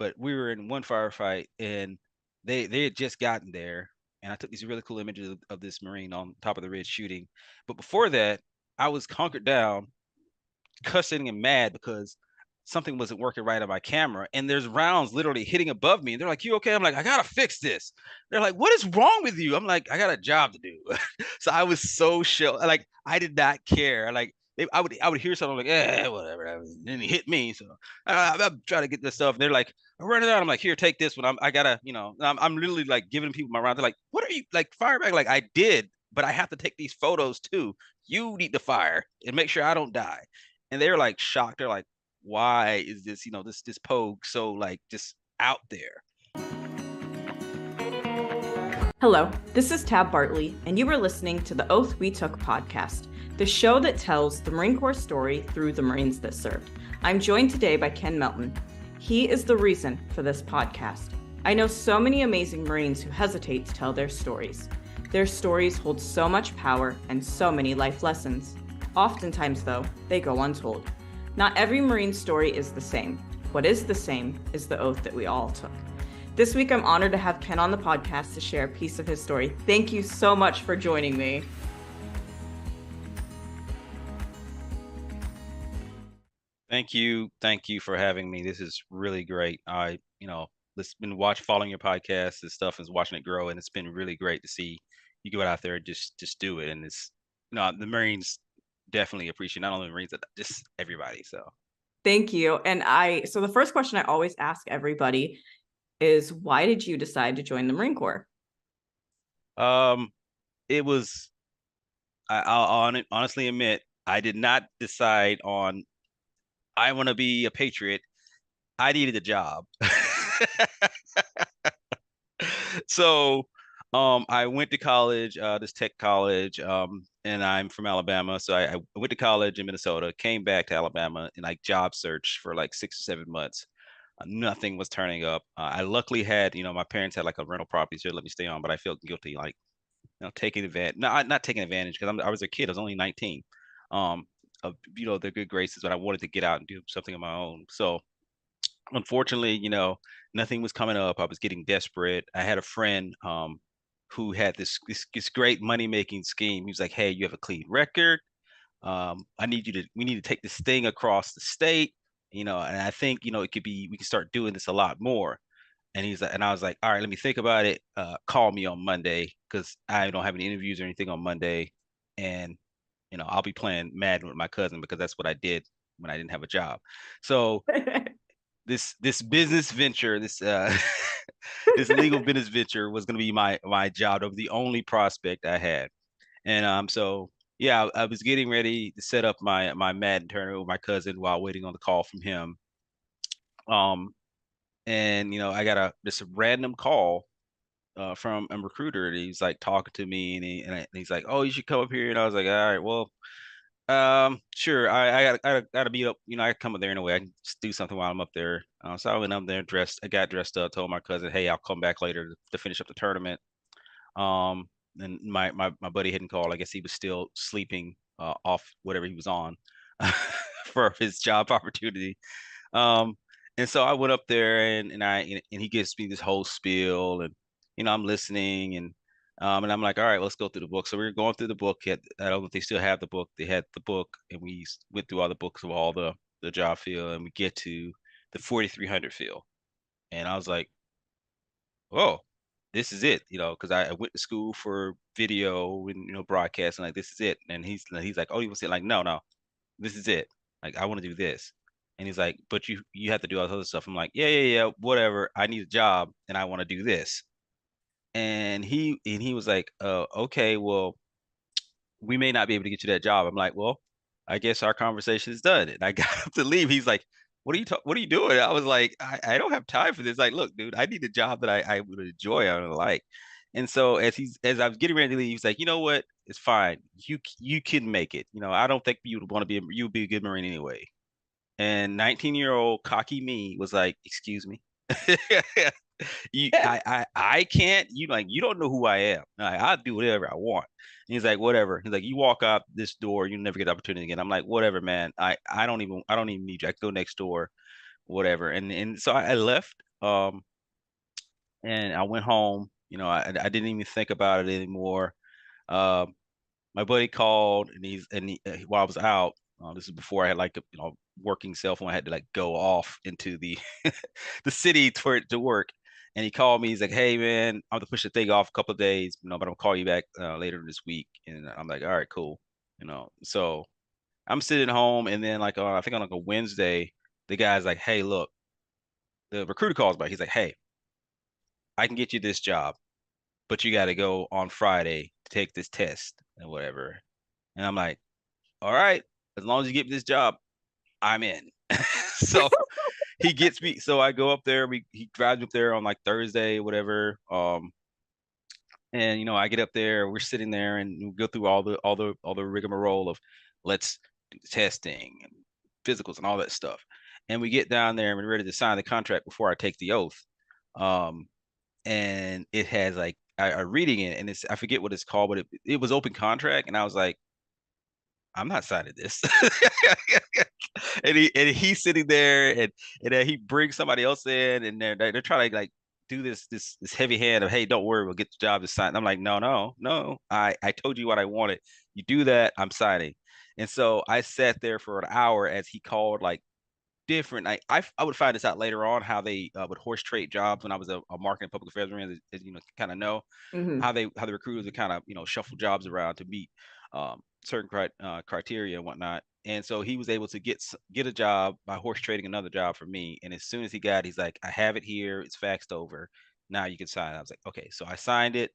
but we were in one firefight and they had just gotten there, and I took these really cool images of this Marine on top of the ridge shooting. But before that, I was hunkered down, cussing and mad because something wasn't working right on my camera, and there's rounds literally hitting above me, and they're like, "You okay?" I'm like, "I gotta fix this." They're like, "What is wrong with you?" I'm like, "I got a job to do." So I was so chill, like I did not care. Like I would hear something like, whatever. Then he hit me, so I'm trying to get this stuff. And they're like, "I'm running out." I'm like, "Here, take this one." I gotta, I'm literally like giving people my round. They're like, "What are you like fire back?" Like I did, but I have to take these photos too. You need to fire and make sure I don't die. And they're like shocked. They're like, why is this, this pogue so like just out there? Hello, this is Tab Bartley, and you are listening to the Oath We Took podcast, the show that tells the Marine Corps story through the Marines that served. I'm joined today by Ken Melton. He is the reason for this podcast. I know so many amazing Marines who hesitate to tell their stories. Their stories hold so much power and so many life lessons. Oftentimes, though, they go untold. Not every Marine story is the same. What is the same is the oath that we all took. This week, I'm honored to have Ken on the podcast to share a piece of his story. Thank you so much for joining me. Thank you. Thank you for having me. This is really great. Been following your podcast and stuff, and watching it grow, and it's been really great to see you go out there and just do it. And it's, the Marines definitely appreciate, not only the Marines, but just everybody. So Thank you. So the first question I always ask everybody is, why did you decide to join the Marine Corps? it was, honestly admit, I did not decide on, I want to be a patriot. I needed a job. So I went to college, this tech college, and I'm from Alabama. So I went to college in Minnesota, came back to Alabama, and like job search for like 6 or 7 months. Nothing was turning up. I luckily had, my parents had like a rental property, so they let me stay on, but I felt guilty, like, taking advantage, not taking advantage, because I was a kid. I was only 19. Um, of, their good graces, but I wanted to get out and do something of my own. So unfortunately, nothing was coming up. I was getting desperate. I had a friend who had this great money making scheme. He was like, "Hey, you have a clean record. We need to take this thing across the state, and I think, it could be, we can start doing this a lot more." And he's like, and I was like, "All right, let me think about it. Call me on Monday, because I don't have any interviews or anything on Monday, and I'll be playing Madden with my cousin, because that's what I did when I didn't have a job." So this business venture, this this legal business venture was going to be my job. It was the only prospect I had. And so yeah, I was getting ready to set up my Madden tournament with my cousin while waiting on the call from him. Um, and I got this random call from a recruiter, and he's like talking to me, and he's like, "Oh, you should come up here." And I was like, "All right, well, sure. I gotta meet up. I come up there anyway. I can just do something while I'm up there." So I went up there dressed. I got dressed up. Told my cousin, "Hey, I'll come back later to finish up the tournament." Um, and my buddy hadn't called. I guess he was still sleeping off whatever he was on for his job opportunity. Um, and so I went up there, and he gives me this whole spiel, and I'm listening, and I'm like, "All right, let's go through the book." So we were going through the book. I don't know if they still have the book. They had the book, and we went through all the books of all the job field, and we get to the 4300 field, and I was like, "Oh, this is it," because I went to school for video and broadcast, and like, this is it. And he's like, "Oh, you want to say?" Like, "No, no, this is it. Like, I want to do this." And he's like, "But you have to do all this other stuff." I'm like, "Yeah, yeah, yeah, whatever. I need a job, and I want to do this." And he was like, "Okay, well, we may not be able to get you that job." I'm like, "Well, I guess our conversation is done." And I got up to leave. He's like, What are you doing?" I was like, I don't have time for this. Like, look, dude, I need a job that I would enjoy, I would like." And so as I was getting ready to leave, he's like, "You know what? It's fine. You can make it. I don't think you would want to be you would be a good Marine anyway." And 19-year-old cocky me was like, "Excuse me." I can't, you don't know who I am. Like, I'll do whatever I want. And he's like, "Whatever." He's like, "You walk out this door, you never get the opportunity again." I'm like, "Whatever, man. I don't even need you. I can go next door, whatever." And so I left. And I went home. I didn't even think about it anymore. Um, my buddy called, and while I was out, this is before I had like a working cell phone. I had to like go off into the the city to work. And he called me. He's like, "Hey man, I'm gonna push the thing off a couple of days, but I'm gonna call you back later this week." And I'm like, "All right, cool." So I'm sitting home, and then like I think on like a Wednesday, the guy's like, "Hey, look," the recruiter calls back. He's like, "Hey, I can get you this job, but you got to go on Friday to take this test and whatever." And I'm like, "All right, as long as you get me this job, I'm in." So he gets me. So I go up there. He drives me up there on like Thursday, whatever. And I get up there. We're sitting there, and we go through all the rigmarole of let's do the testing and physicals and all that stuff. And we get down there and we're ready to sign the contract before I take the oath. Um, and it has like I reading it, and I forget what it's called, but it was open contract, and I was like, I'm not signing this. And he's sitting there, and then he brings somebody else in, and they're trying to like do this heavy hand of, hey, don't worry, we'll get the job to sign. I'm like, no, no, no. I told you what I wanted. You do that, I'm signing. And so I sat there for an hour as he called like different. I would find this out later on how they would horse trade jobs when I was a marketing public affairs man, as kind of know Hmm. how the recruiters would kind of shuffle jobs around to meet certain criteria and whatnot. And so he was able to get a job by horse trading another job for me. And as soon as he got, he's like, I have it here. It's faxed over. Now you can sign. I was like, okay. So I signed it.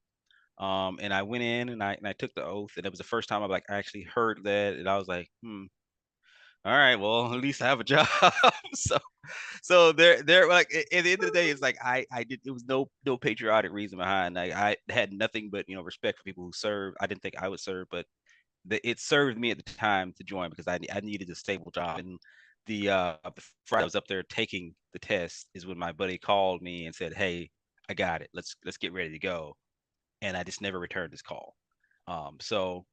And I went in and I took the oath. And it was the first time I actually heard that. And I was like, all right, well, at least I have a job. so so like at the end of the day, it's like I did it was no patriotic reason behind. Like I had nothing but respect for people who serve. I didn't think I would serve, but it served me at the time to join because I needed a stable job. And the Friday I was up there taking the test is when my buddy called me and said, "Hey, I got it. Let's get ready to go." And I just never returned his call. So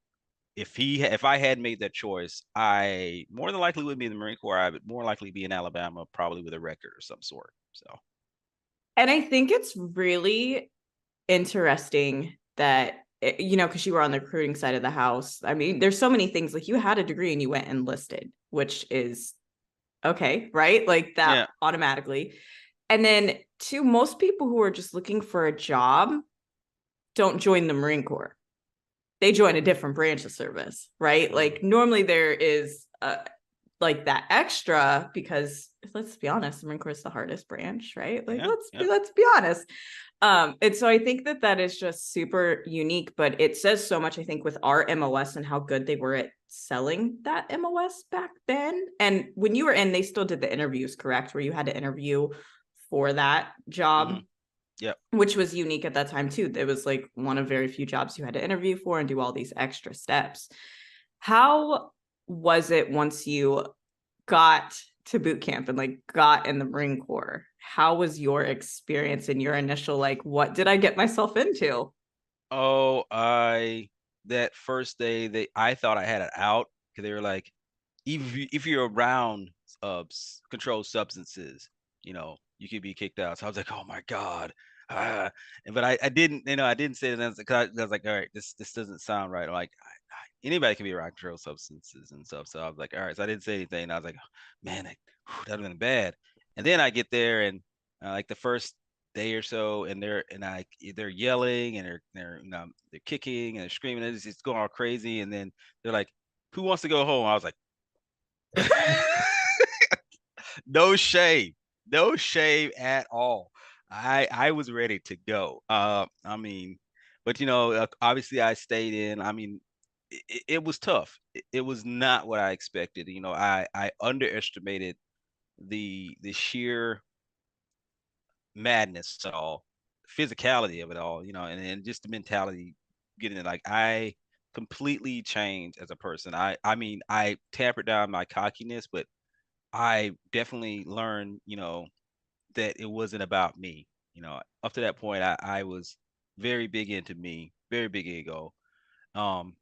if I had made that choice, I more than likely would be in the Marine Corps. I would more likely be in Alabama, probably with a record of some sort. So And I think it's really interesting that, because you were on the recruiting side of the house. I mean, there's so many things, like you had a degree and you went enlisted, which is okay, right? Like that yeah, automatically. And then to most people who are just looking for a job, don't join the Marine Corps. They join a different branch of service, right? mm, Like normally there is like that extra, because let's be honest, the Marine Corps is the hardest branch, right? Like yeah, yeah, let's be honest. And so I think that is just super unique, but it says so much, I think, with our MOS and how good they were at selling that MOS back then. And when you were in, they still did the interviews, correct? Where you had to interview for that hmm, job, yeah. which was unique at that time too. It was like one of very few jobs you had to interview for and do all these extra steps. How was it once you got to boot camp and like got in the Marine Corps? How was your experience and your initial, like, what did I get myself into? Oh, I that first day I thought I had it out because they were like, if you're around controlled substances, you could be kicked out. So I was like, oh my god. But I didn't, I didn't say that because I was like, all right, this doesn't sound right. I'm like, anybody can be around controlled substances and stuff. So I was like, all right. So I didn't say anything. And I was like, man, that would have been bad. And then I get there, and like the first day or so, and they're yelling, and they're kicking and they're screaming, and it's going all crazy. And then they're like, who wants to go home? I was like, no shame, no shame at all. I was ready to go. I mean, but obviously I stayed in. I mean, it was tough. It was not what I expected. I underestimated the sheer madness of it all, physicality of it all. And just the mentality, getting it. Like I completely changed as a person. I mean, I tampered down my cockiness, but I definitely learned, that it wasn't about me. Up to that point, I was very big into me, very big ego. Um,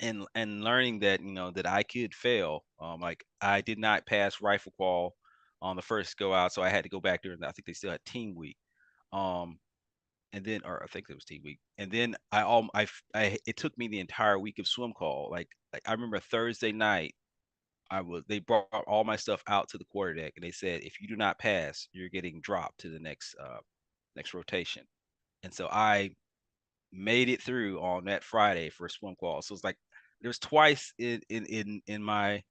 and learning that, that I could fail. Like I did not pass rifle qual on the first go out, so I had to go back there, and I think they still had team week. Um, and then, or I think it was team week, and then it took me the entire week of swim call. Like I remember Thursday night, they brought all my stuff out to the quarter deck, and they said if you do not pass, you're getting dropped to the next rotation. And so I made it through on that Friday for a swim qual. So it's like there's twice in my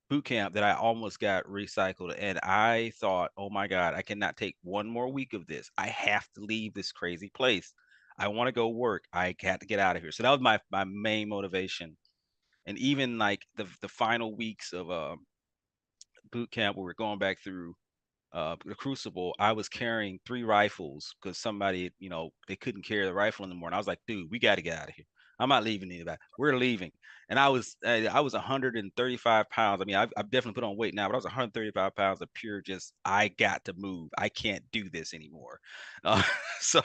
boot camp that I almost got recycled, and I thought, oh my god, I cannot take one more week of this. I have to leave this crazy place. I want to go work. I got to get out of here. So that was my main motivation. And even like the final weeks of boot camp where we're going back through the Crucible, I was carrying 3 rifles because somebody, they couldn't carry the rifle anymore. And I was like, dude, we got to get out of here. I'm not leaving anybody. We're leaving. And I was 135 pounds. I mean, I've definitely put on weight now, but I was 135 pounds of pure just, I got to move. I can't do this anymore. Uh, so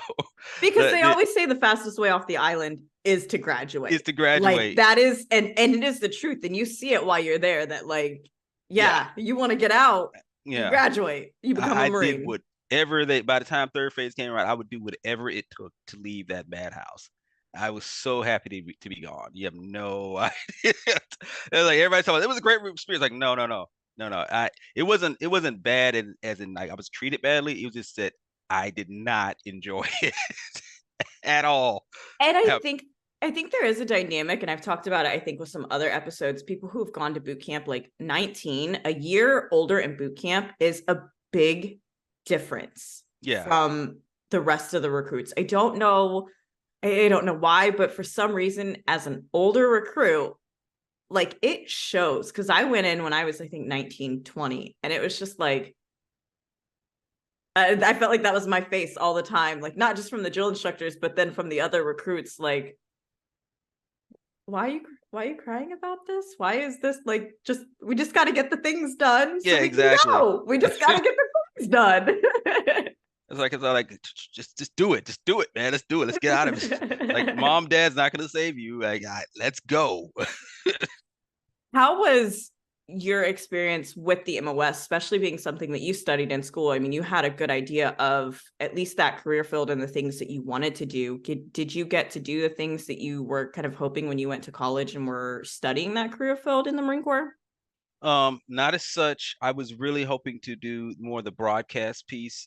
Because the, they the, always say the fastest way off the island is to is graduate. to Like graduate. that is, and it is the truth. And you see it while you're there that like, Yeah. yeah, you want to get out, you Yeah. graduate, you become a I did Marine. whatever by the time third phase came around, I would do whatever it took to leave that madhouse. I was so happy to be gone. You have no idea. It was like everybody told me it was a great experience. Like, no, no, no, no, no. It wasn't bad as in like I was treated badly. It was just that I did not enjoy it at all. And Have- I think there is a dynamic, and I've talked about it, I think, with some other episodes. People who have gone to boot camp like 19, a year older in boot camp is a big difference yeah, from the rest of the recruits. I don't know why, but for some reason, as an older recruit, like it shows. Cause I went in when I was, I think, 19, 20, and it was just like, I felt like that was my face all the time, like not just from the drill instructors, but then from the other recruits. Like, why are you crying about this? Why is this like just we just got to get the things done so yeah, we can exactly. go. We just got to get the things done. It's like just do it, man. Let's do it. Let's get out of it. Like mom, dad's not gonna save you. Like let's go. How was your experience with the MOS, especially being something that you studied in school? I mean, you had a good idea of at least that career field and the things that you wanted to do. Did you get to do the things that you were kind of hoping when you went to college and were studying that career field in the Marine Corps? Not as such. I was really hoping to do more of the broadcast piece.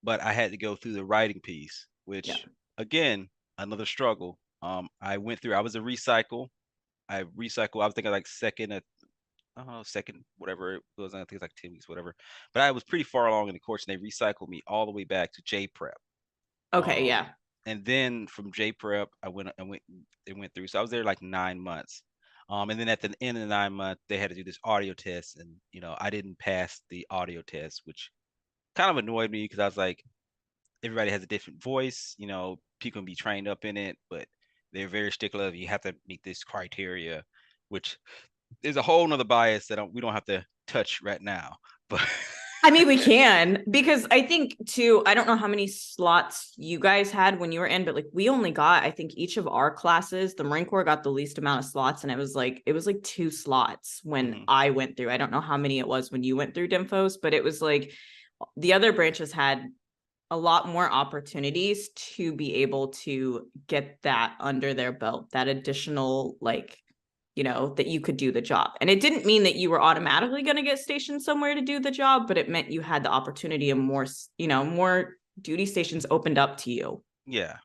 But I had to go through the writing piece, Yeah. which again, another struggle. I was a recycle. I was thinking like second, whatever it was. I think it's like 10 weeks, whatever. But I was pretty far along in the course, and they recycled me all the way back to J Prep. Okay. Um, Yeah. and then from J Prep, it went through. So I was there like 9 months. And then at the end of the 9 month, they had to do this audio test, and I didn't pass the audio test, which kind of annoyed me because I was like, everybody has a different voice. People can be trained up in it, but they're very stickler. You have to meet this criteria, which is a whole nother bias that we don't have to touch right now. But I mean, we can because I think too, I don't know how many slots you guys had when you were in, but like we only got, I think each of our classes, the Marine Corps got the least amount of slots. And it was like 2 slots when mhm. I went through. I don't know how many it was when you went through DIMFOS, but it was like the other branches had a lot more opportunities to be able to get that under their belt, that additional like that you could do the job. And it didn't mean that you were automatically going to get stationed somewhere to do the job, but it meant you had the opportunity and more duty stations opened up to you. Yeah.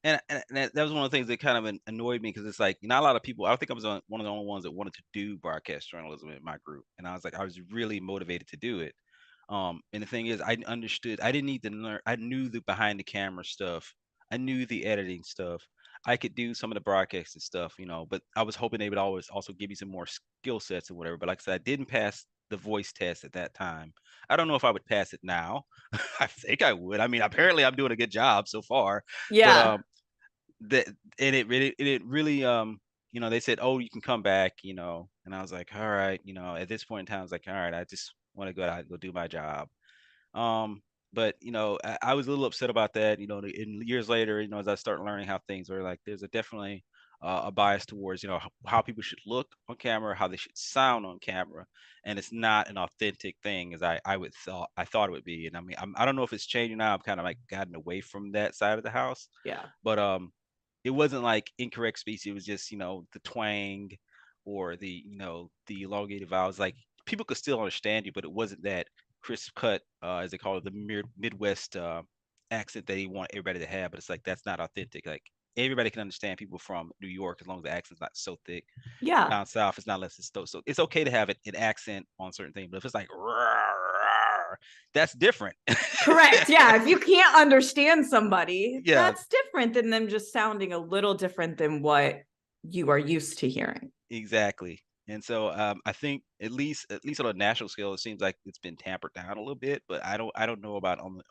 And that was one of the things that kind of annoyed me because it's like not a lot of people. I think I was one of the only ones that wanted to do broadcast journalism in my group, and I was really motivated to do it. And the thing is, I understood. I didn't need to learn. I knew the behind the camera stuff. I knew the editing stuff. I could do some of the broadcasting stuff, but I was hoping they would always also give me some more skill sets and whatever. But like I said, I didn't pass the voice test at that time. I don't know if I would pass it now. I think I would. I mean, apparently I'm doing a good job so far, but Yeah. that and it really they said, oh, you can come back, and I was like, all right, at this point in time I was like, all right, I just want to go out and go do my job. But I was a little upset about that, and years later, as I start learning how things are, like there's a definitely a bias towards how people should look on camera, how they should sound on camera, and it's not an authentic thing as I thought it would be. And I mean, I don't know if it's changing now. I've kind of like gotten away from that side of the house, Yeah. but it wasn't like incorrect speech. It was just the twang or the elongated vowels. Like people could still understand you, but it wasn't that crisp cut, as they call it, the Midwest accent that he want everybody to have. But it's like that's not authentic. Like everybody can understand people from New York as long as the accent's not so thick. Yeah. Down south, it's not less it's so it's okay to have an accent on certain things, but if it's like "Rawr, rawr," that's different. Correct. Yeah. If you can't understand somebody, Yeah, that's different than them just sounding a little different than what you are used to hearing. exactly. And so I think at least on a national scale, it seems like it's been tampered down a little bit, but I don't know about on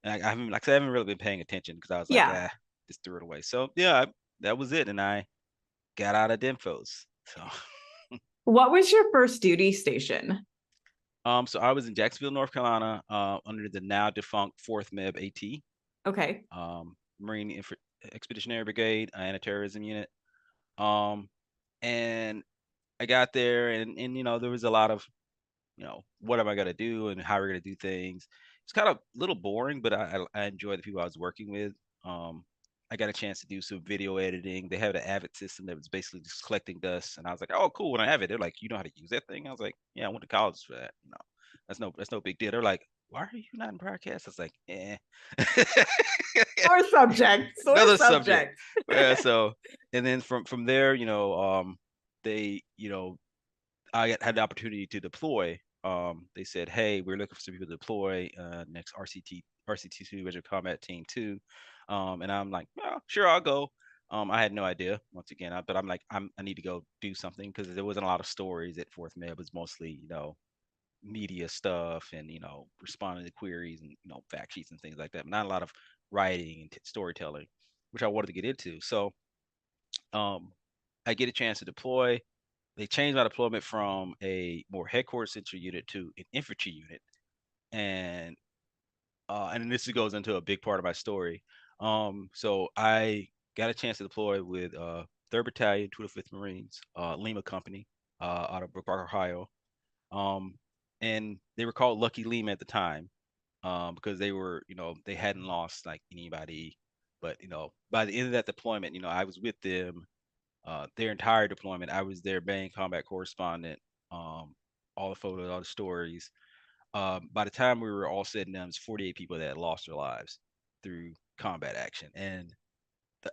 and I haven't like I said, I haven't really been paying attention because I was like, Yeah. just threw it away. So yeah, that was it, and I got out of Demphos. So What was your first duty station? so I was in Jacksonville, North Carolina, under the now defunct 4th MEB AT, Okay. Marine Expeditionary Brigade, Anti-Terrorism Unit. Um, and I got there, and there was a lot of what am I gonna do and how we're gonna do things. It's kind of a little boring, but I enjoy the people I was working with. Um, I got a chance to do some video editing. They had an Avid system that was basically just collecting dust, and I was like, "Oh, cool!" When I have it, they're like, "You know how to use that thing?" I was like, "Yeah, I went to college for that." That's no big deal. They're like, "Why are you not in broadcast?" I was like, "Eh." Sore subject. Sore Another subject. subject. Yeah. So, and then from there, they, had the opportunity to deploy. They said, "Hey, we're looking for some people to deploy next RCT2 Visual Combat Team 2," and I'm like, "Oh, sure, I'll go." I had no idea once again, but I'm like, I need to go do something because there wasn't a lot of stories at Fourth Med. It was mostly media stuff and responding to queries and fact sheets and things like that. But not a lot of writing and storytelling, which I wanted to get into. So um, I get a chance to deploy. They changed my deployment from a more headquarters central unit to an infantry unit, and and this goes into a big part of my story. So I got a chance to deploy with 3rd Battalion, 25th Marines, Lima Company, out of Brook Park, Ohio. Um, and they were called Lucky Lima at the time, because they hadn't lost like anybody. But by the end of that deployment, I was with them their entire deployment. I was their main combat correspondent. Um, all the photos, all the stories. By the time we were all said and done, it was 48 people that had lost their lives through combat action. And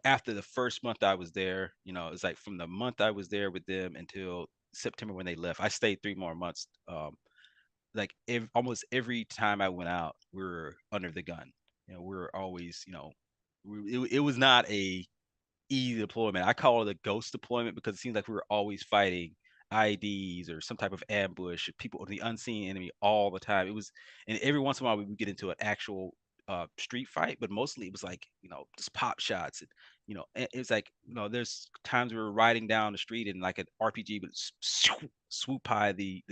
after the first month I was there, it's like from the month I was there with them until September when they left. I stayed 3 more months. Like almost every time I went out, we were under the gun. We were always, it was not a easy deployment. I call it a ghost deployment because it seems like we were always fighting IEDs or some type of ambush, people, the unseen enemy all the time. It was, and every once in a while we would get into an actual street fight, but mostly it was like just pop shots. And it was like there's times we were riding down the street and like an RPG would swoop by the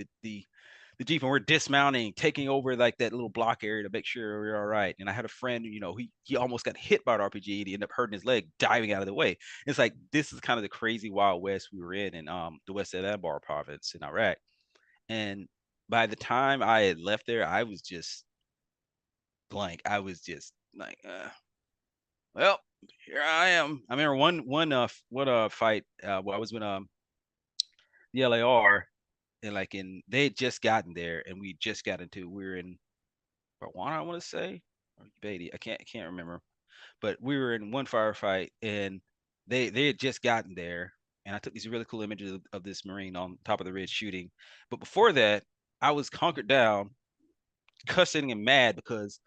Jeep and we're dismounting, taking over like that little block area to make sure we're all right. And I had a friend, he almost got hit by an RPG and he ended up hurting his leg diving out of the way. It's like this is kind of the crazy wild west we were in the West Anbar province in Iraq. And by the time I had left there, I was just blank. I was just like, well, here I am. I remember one fight where I was with the LAR and they had just gotten there and we just got into we were in Rwanda, I want to say, or Beatty. I can't remember. But we were in one firefight, and they had just gotten there, and I took these really cool images of this Marine on top of the ridge shooting. But before that, I was conquered down, cussing and mad because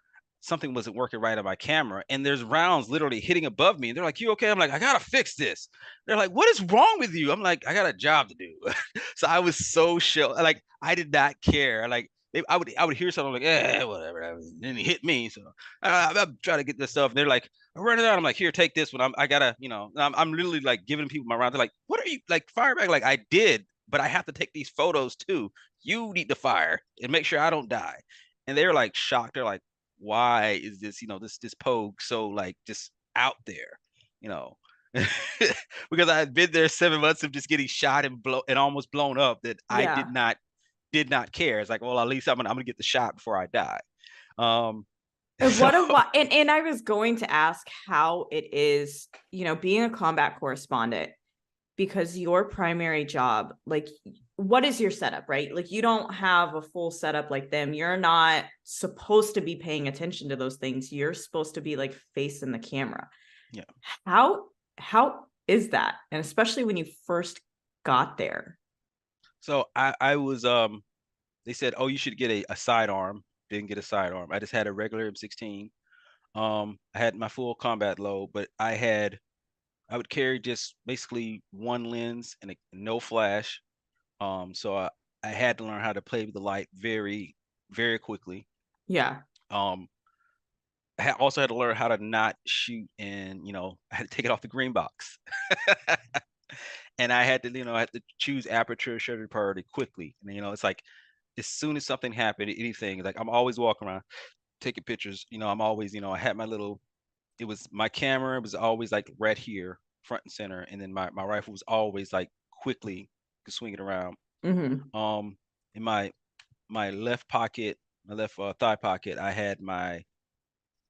something wasn't working right on my camera, and there's rounds literally hitting above me, and they're like, "You okay?" I'm like, "I gotta fix this." They're like, "What is wrong with you?" I'm like, "I got a job to do." So I was so chill, like I did not care. Like I would hear something like, whatever. And then he hit me, so I'm trying to get this stuff. And they're like, "I'm running out." I'm like, "Here, take this one." I gotta, I'm literally like giving people my round. They're like, "What are you like fire back?" Like I did, but I have to take these photos too. You need to fire and make sure I don't die. And they're like shocked. They're like, "Why is this, this pogue so like just out there?" You know. because I had been there 7 months of just getting shot and almost blown up that I Yeah. did not care. It's like, well, at least I'm gonna get the shot before I die. Um, And so what a what and I was going to ask how it is, being a combat correspondent, because your primary job, like, what is your setup, right? Like, you don't have a full setup like them. You're not supposed to be paying attention to those things. You're supposed to be like facing the camera. yeah. How is that? And especially when you first got there. So I was they said, oh, you should get a sidearm. Didn't get a sidearm. I just had a regular M16. I had my full combat load, but I would carry just basically one lens and no flash. So I had to learn how to play with the light very, very quickly. Yeah. Um, also had to learn how to not shoot, and I had to take it off the green box. And I had to, I had to choose aperture, shutter priority quickly. And it's like as soon as something happened, anything, like I'm always walking around taking pictures. I'm always, I had my little, it was my camera was always like right here, front and center, and then my rifle was always like quickly could swing it around. Mm-hmm. Um, in my left pocket, my left thigh pocket, I had my,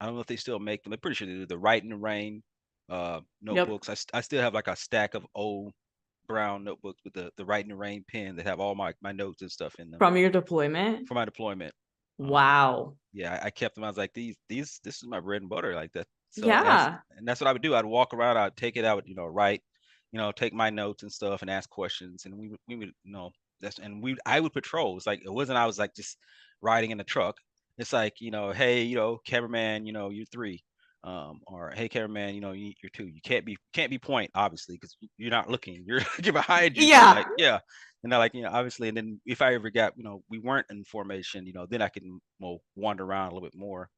I don't know if they still make them. I'm pretty sure they do the Write in the Rain Yep. notebooks. I still have like a stack of old brown notebooks with the Write in the Rain pen that have all my notes and stuff in them From your deployment. for my deployment. Um, Wow. yeah, I kept them. I was like, this is my bread and butter, like that. So Yeah. and that's what I would do. I'd walk around, I'd take it out, write, take my notes and stuff and ask questions, and we would, that's and we I would patrol. It's like it wasn't I was like just riding in the truck. It's like, hey, cameraman, you're three. Or hey, cameraman, you're two. You can't be point, obviously, because you're not looking. You're behind you. So Yeah. like, yeah. And like, obviously, and then if I ever got, we weren't in formation, then I can, wander around a little bit more.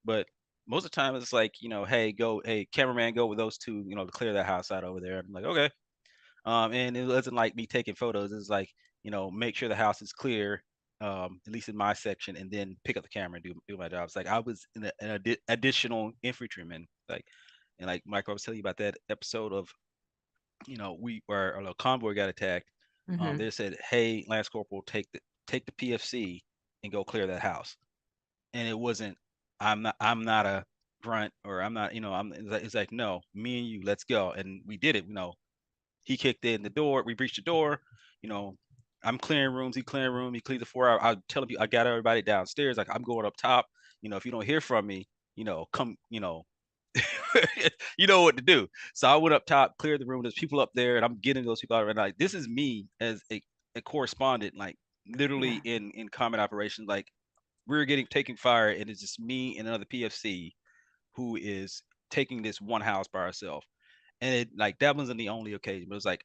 But most of the time, it's like, hey, cameraman, go with those two, to clear that house out over there. I'm like, okay. And it wasn't like me taking photos. It's like, make sure the house is clear, at least in my section, and then pick up the camera and do my job. It's like I was an additional infantryman, like, and like Michael, I was telling you about that episode of, we where a convoy got attacked. Mm-hmm. They said, "Hey, Lance Corporal, take the PFC and go clear that house." And it wasn't, I'm not a grunt, or I'm not, it's like, no, me and you, let's go. And we did it. He kicked in the door, we breached the door. you know I'm clearing rooms, he clearing room, he cleared the 4 hour. I telling people, I got everybody downstairs, like I'm going up top. If you don't hear from me, come, you know what to do. So I went up top, cleared the room. There's people up there, and I'm getting those people out. And like, this is me as a correspondent, like literally Yeah. in combat operations. Like we're getting taking fire, and it's just me and another PFC who is taking this one house by ourselves. And it, like, that wasn't the only occasion, but it was like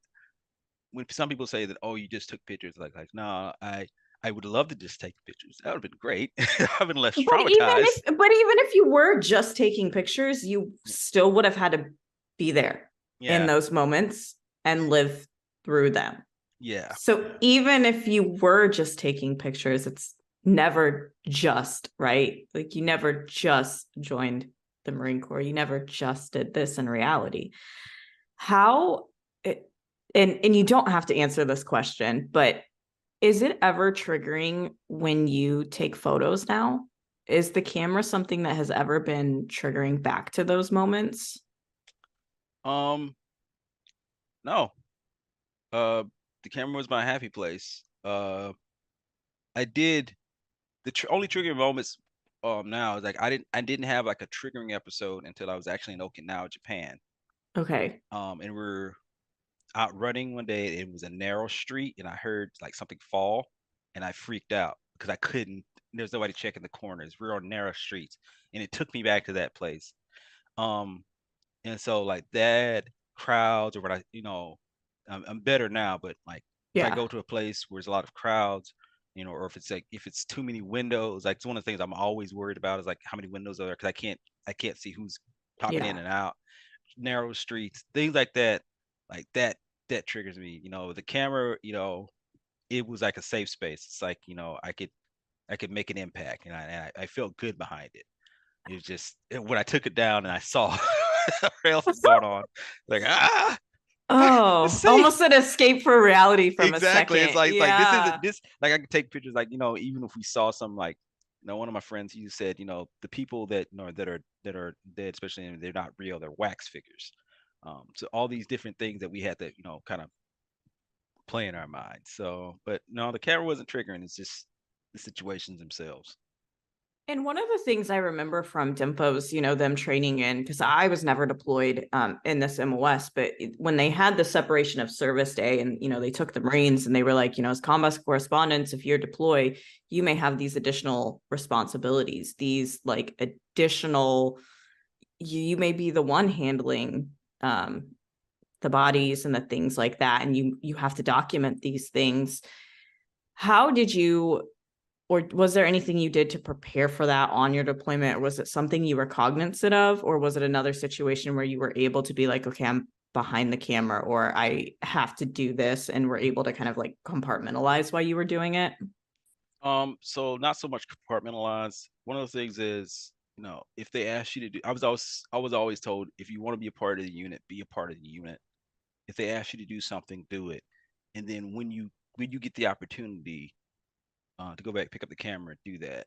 when some people say that, oh, you just took pictures, like no, I would love to just take pictures. That would have been great. I've been less traumatized. But even if you were just taking pictures, you still would have had to be there in Yeah, those moments and live through them. yeah, So yeah, even if you were just taking pictures, it's never just, right? Like, you never just joined the Marine Corps. You never just did this in reality. How it, and you don't have to answer this question, but is it ever triggering when you take photos now? Is the camera something that has ever been triggering back to those moments? um no. uh the camera was my happy place. I did the only triggering moments now is like I didn't have like a triggering episode until I was actually in Okinawa, Japan. Okay. And we're out running one day. It was a narrow street, and I heard like something fall, and I freaked out because I couldn't. There's nobody checking the corners. We're on narrow streets, and it took me back to that place. Um, and so like that crowds or what I'm better now, but like if I Yeah. go to a place where there's a lot of crowds, or if it's too many windows, like it's one of the things I'm always worried about is like how many windows are there, because I can't see who's popping in Yeah. and out. Narrow streets, things like that, like that triggers me. The camera, it was like a safe space. It's like, I could make an impact, and I felt good behind it. It was just when I took it down and I saw what else is going on? Like, it's Oh, safe. almost an escape for reality from a Exactly. second. It's like this isn't Yeah. this like I can take pictures like, even if we saw some like, one of my friends, he said, the people that that are dead, especially they're not real, they're wax figures. So all these different things that we had to, kind of play in our minds. So, but no, the camera wasn't triggering. It's just the situations themselves. And one of the things I remember from Dimpo's, them training in, because I was never deployed in this MOS, but when they had the separation of service day and, they took the Marines and they were like, as combat correspondents, if you're deployed, you may have these additional responsibilities, these like additional, you may be the one handling the bodies and the things like that. And you have to document these things. How did you or was there anything you did to prepare for that on your deployment? Or was it something you were cognizant of? Or was it another situation where you were able to be like, okay, I'm behind the camera or I have to do this and were able to kind of like compartmentalize while you were doing it? So not so much compartmentalized. One of the things is, if they ask you to do, I was always told, if you want to be a part of the unit, be a part of the unit. If they ask you to do something, do it. And then when you get the opportunity to go back, pick up the camera, do that.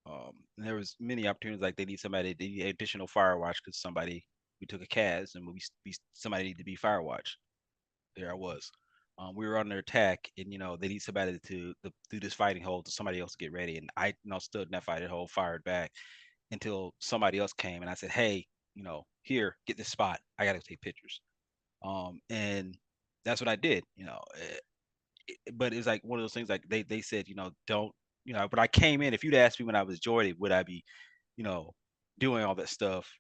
And there was many opportunities like they need additional fire watch because we took a CAS and somebody needed to be fire watch. There I was. We were under attack, and they need somebody to do this fighting hold to somebody else to get ready. And I, stood in that fighting hold, fired back until somebody else came, and I said, "Hey, here, get this spot. I gotta take pictures." And that's what I did. But it's like one of those things. Like they said, don't. But I came in. If you'd asked me when I was Jordan, would I be, you know, doing all that stuff?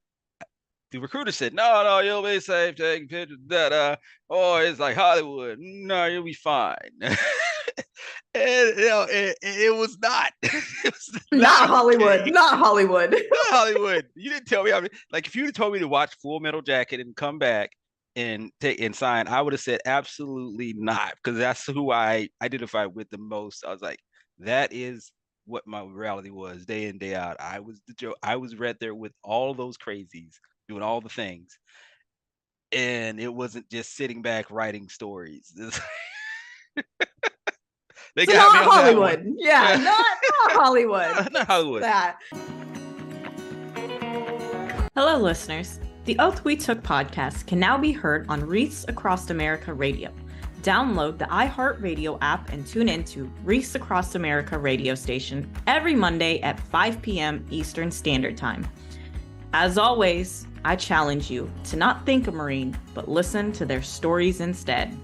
The recruiter said, "No, no, you'll be safe taking pictures." Oh, it's like Hollywood. No, you'll be fine. And it was not. It was Not not Hollywood, okay. not Hollywood. Not Hollywood. You didn't tell me. I mean, like if you'd have told me to watch Full Metal Jacket and come back and take and sign, I would have said absolutely not, because that's who I identify with the most. I was like, that is what my reality was day in, day out. I was the joke. I was right there with all those crazies doing all the things. And it wasn't just sitting back writing stories. They So got me not on that one. Hollywood. Yeah, Yeah. not Hollywood. Not Fix Hollywood. that. Hello, listeners. The Oath We Took podcast can now be heard on Reefs Across America Radio. Download the iHeartRadio app and tune in to Reefs Across America radio station every Monday at 5 p.m. Eastern Standard Time. As always, I challenge you to not think a Marine, but listen to their stories instead.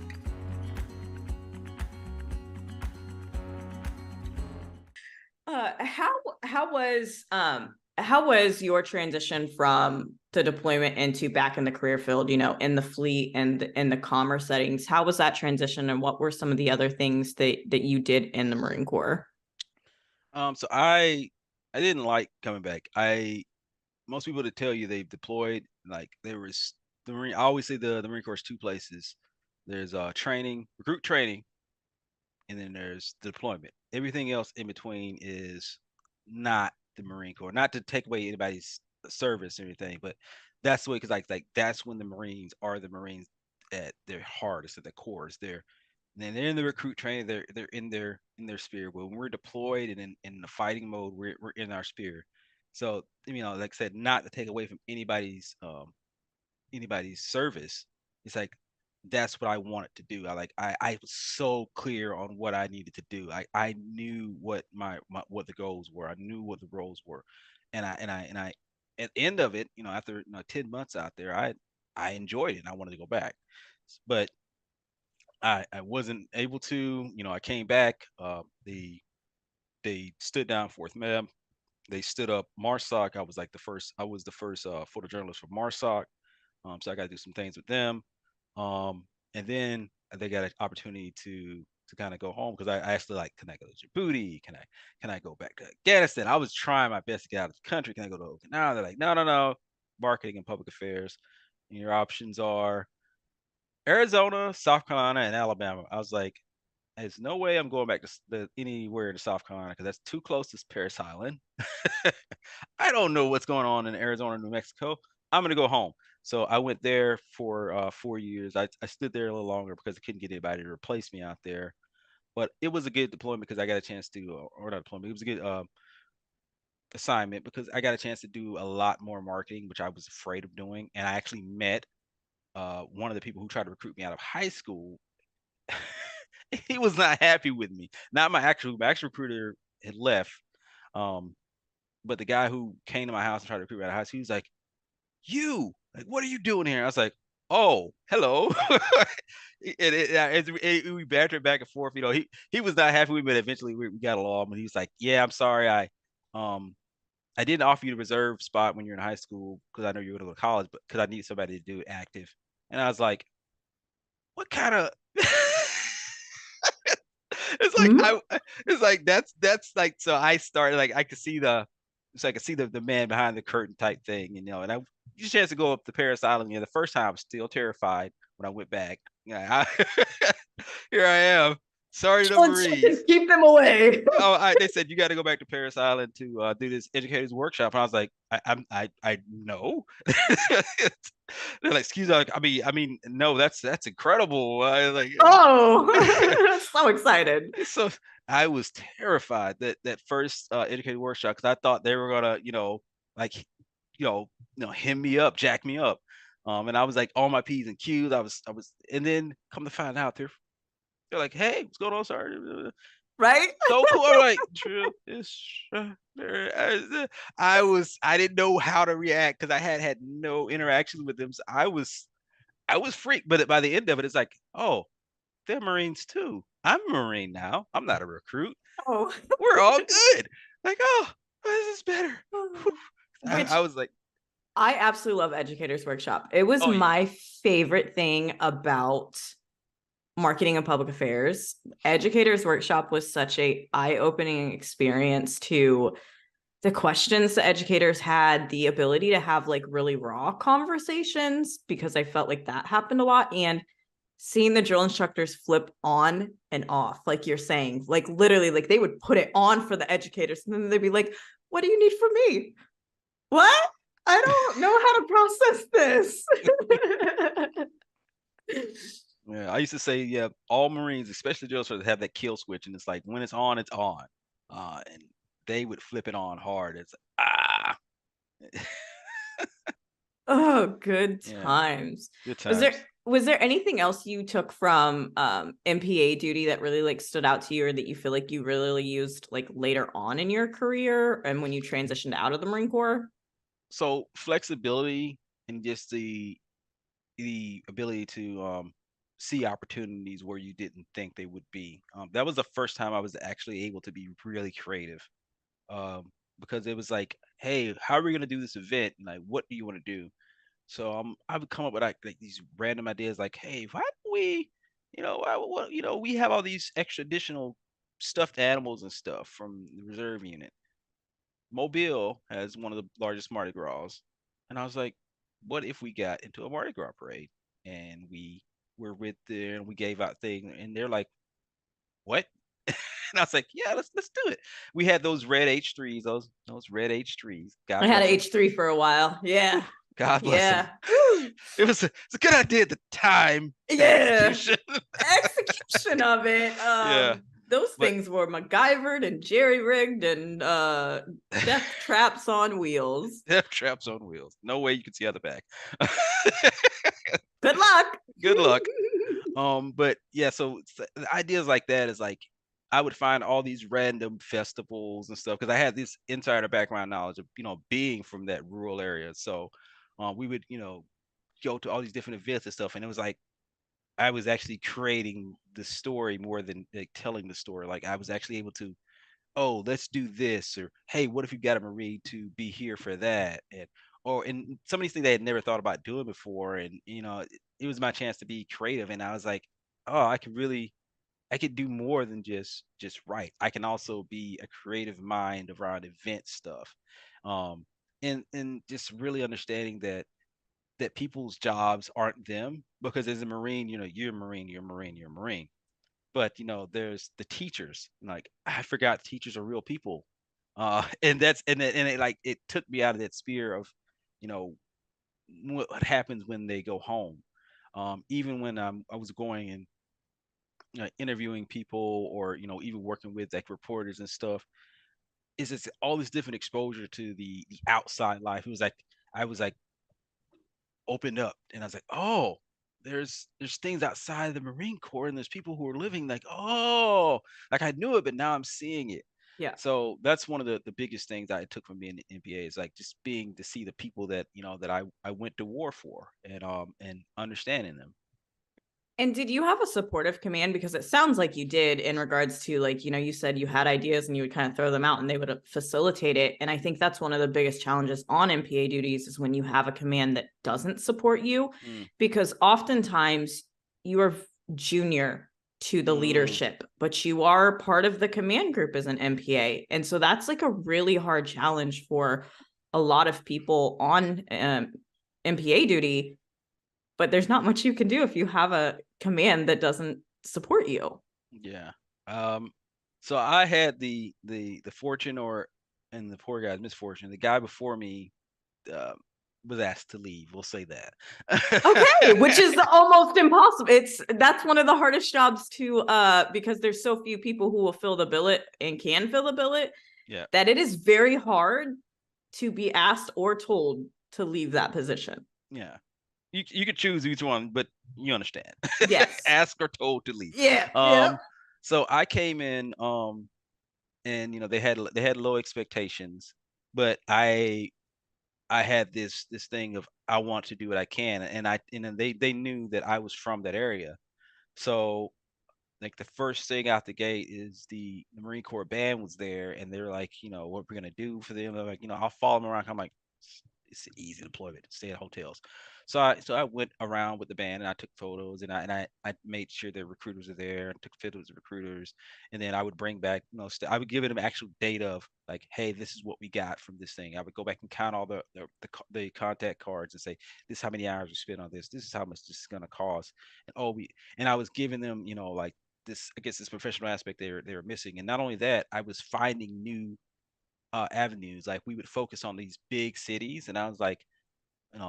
How was your transition from the deployment into back in the career field, in the fleet and in the commerce settings? How was that transition and what were some of the other things that you did in the Marine Corps? So I didn't like coming back. Most people that tell you they've deployed, like there was the Marine. I always say the Marine Corps is two places. There's training, recruit training, and then there's the deployment. Everything else in between is not the Marine Corps. Not to take away anybody's service or anything, but that's the way, because like that's when the Marines are the Marines at their hardest, at the core. Is they're then they're in the recruit training. They're in their sphere. But when we're deployed and in the fighting mode, we're in our sphere. So like I said, not to take away from anybody's service. It's like that's what I wanted to do. I was so clear on what I needed to do. I knew what my what the goals were. I knew what the roles were. And I at the end of it, after 10 months out there, I enjoyed it and I wanted to go back. But I wasn't able to. I came back. They stood down Fourth Meb. They stood up MARSOC. I was the first photojournalist for MARSOC. So I got to do some things with them. And then they got an opportunity to kind of go home, because I actually like, can I go to Djibouti? Can I go back to Afghanistan? I was trying my best to get out of the country. Can I go to Okinawa? They're like, no, no, no. Marketing and public affairs. And your options are Arizona, South Carolina, and Alabama. I was like, there's no way I'm going back to anywhere in South Carolina, because that's too close to Paris Island. I don't know what's going on in Arizona, New Mexico. I'm gonna go home. So I went there for 4 years. I stood there a little longer because I couldn't get anybody to replace me out there. But it was a good deployment because I got a chance to, or not deployment. It was a good assignment because I got a chance to do a lot more marketing, which I was afraid of doing. And I actually met one of the people who tried to recruit me out of high school. He was not happy with me. Not my actual recruiter had left. Um, but the guy who came to my house and tried to recruit me out of high school, he was like, "You, like, what are you doing here?" I was like, "Oh, hello." We bantered back and forth. He was not happy with me, but eventually we got along. And he was like, "Yeah, I'm sorry, um I didn't offer you the reserve spot when you're in high school because I know you're going to go to college, but because I need somebody to do it active." And I was like, "What kind of?" It's like Mhm. it's like that's like so I started like I could see I could see the man behind the curtain type thing, and I get a chance to go up to Paris Island. The first time I was still terrified when I went back. Here I am. Sorry to the Challenge Marines. keep them away. Oh, they said you got to go back to Paris Island to do this educators workshop. And I was like, I know. They're like, excuse me. I mean, no, that's incredible. I like, Oh, so excited. so I was terrified that first educated workshop because I thought they were gonna, like, hem me up, jack me up. And I was like on my P's and Q's. I was, and then come to find out they're like, "Hey, what's going on, Sergeant?" Right? So cool. I'm like, "Trip is I didn't know how to react because I had no interactions with them. So I was freaked. But by the end of it, it's like, oh, they're Marines too. I'm a Marine now. I'm not a recruit. Oh. We're all good. Like, oh, this is better. Whew. I Which was like, I absolutely love Educators Workshop. It was oh yeah. my favorite thing about marketing and public affairs. Educators Workshop was such a eye-opening experience to the questions the educators had, the ability to have like really raw conversations, because I felt like that happened a lot. And seeing the drill instructors flip on and off, like you're saying, like literally, like they would put it on for the educators and then they'd be like, "What do you need from me? What? I don't know how to process this." Yeah, I used to say, yeah, all Marines, especially drill sergeants, have that kill switch, and it's like when it's on, it's on. And they would flip it on hard. It's ah, Oh, good yeah, times. good Was there times. was there anything else you took from MPA duty that really like stood out to you, or that you feel like you really used like later on in your career and when you transitioned out of the Marine Corps? So flexibility and just the ability to see opportunities where you didn't think they would be. That was the first time I was actually able to be really creative. Because it was like, hey, how are we gonna do this event? And like, what do you want to do? So I would come up with like these random ideas, like, hey, why don't we, we have all these extra additional stuffed animals and stuff from the reserve unit. Mobile has one of the largest Mardi Gras, and I was like, what if we got into a Mardi Gras parade and we were with there and we gave out things, and they're like, what? And I was like, yeah, let's do it. We had those red H3s, those red H3s. I God had bless an them. H3 for a while. Yeah. God bless them. Yeah. Woo. It's a good idea at the time. Yeah. Execution. Execution of it. Yeah, Those but things were MacGyvered and jerry-rigged and death traps on wheels. death traps on wheels. No way you can see out the back. Good luck. Good luck. But yeah, so ideas like that is like I would find all these random festivals and stuff because I had this insider background knowledge of being from that rural area. So we would go to all these different events and stuff, and it was like I was actually creating the story more than like telling the story. Like I was actually able to, oh, let's do this, or hey, what if you got a Marine to be here for that, and some of these things they had never thought about doing before, and it was my chance to be creative, and I was like, oh, I could do more than just write. I can also be a creative mind around event stuff, um, and just really understanding that people's jobs aren't them because as a Marine, you're a Marine, you're a Marine, you're a Marine. But there's the teachers. Like I forgot teachers are real people. And it like it took me out of that sphere of, you know, what happens when they go home. Even when I was going and interviewing people, or even working with like reporters and stuff, is just all this different exposure to the outside life. It was like I was like opened up, and I was like, oh, there's things outside of the Marine Corps, and there's people who are living like, oh, like I knew it, but now I'm seeing it. Yeah. So that's one of the biggest things I took from being in NBA, is like just being to see the people that that I went to war for, and understanding them. And did you have a supportive command? Because it sounds like you did, in regards to, like, you said you had ideas and you would kind of throw them out and they would facilitate it. And I think that's one of the biggest challenges on MPA duties, is when you have a command that doesn't support you, Mm, because oftentimes you are junior to the mm, leadership, but you are part of the command group as an MPA. And so that's like a really hard challenge for a lot of people on MPA duty, but there's not much you can do if you have a command that doesn't support you. yeah. Um, so I had the fortune, or and the poor guy's misfortune. The guy before me uh, was asked to leave. We'll say Okay, which that. is almost impossible. That's one of the hardest jobs to because there's so few people who will fill the billet and can fill the billet, Yeah, that it is very hard to be asked or told to leave that position. yeah. You could choose each one, but you understand. Yes. Ask or told to leave. Yeah. Yeah. Um, so I came in, and they had low expectations, but I had this thing of I want to do what I can, and then they knew that I was from that area. So like the first thing out the gate is the Marine Corps band was there, and they're like, what we're gonna do for them. They're like, I'll follow them around. I'm like, it's an easy deployment. Stay at hotels. So I went around with the band, and I took photos, and I made sure the recruiters are there, and took photos of recruiters, and then I would bring back, I would give them actual data of like, hey, this is what we got from this thing. I would go back and count all the contact cards and say, this is how many hours we spent on this. This is how much this is gonna cost. And I was giving them, like this, I guess, this professional aspect they were missing. And not only that, I was finding new avenues. Like we would focus on these big cities, and I was like,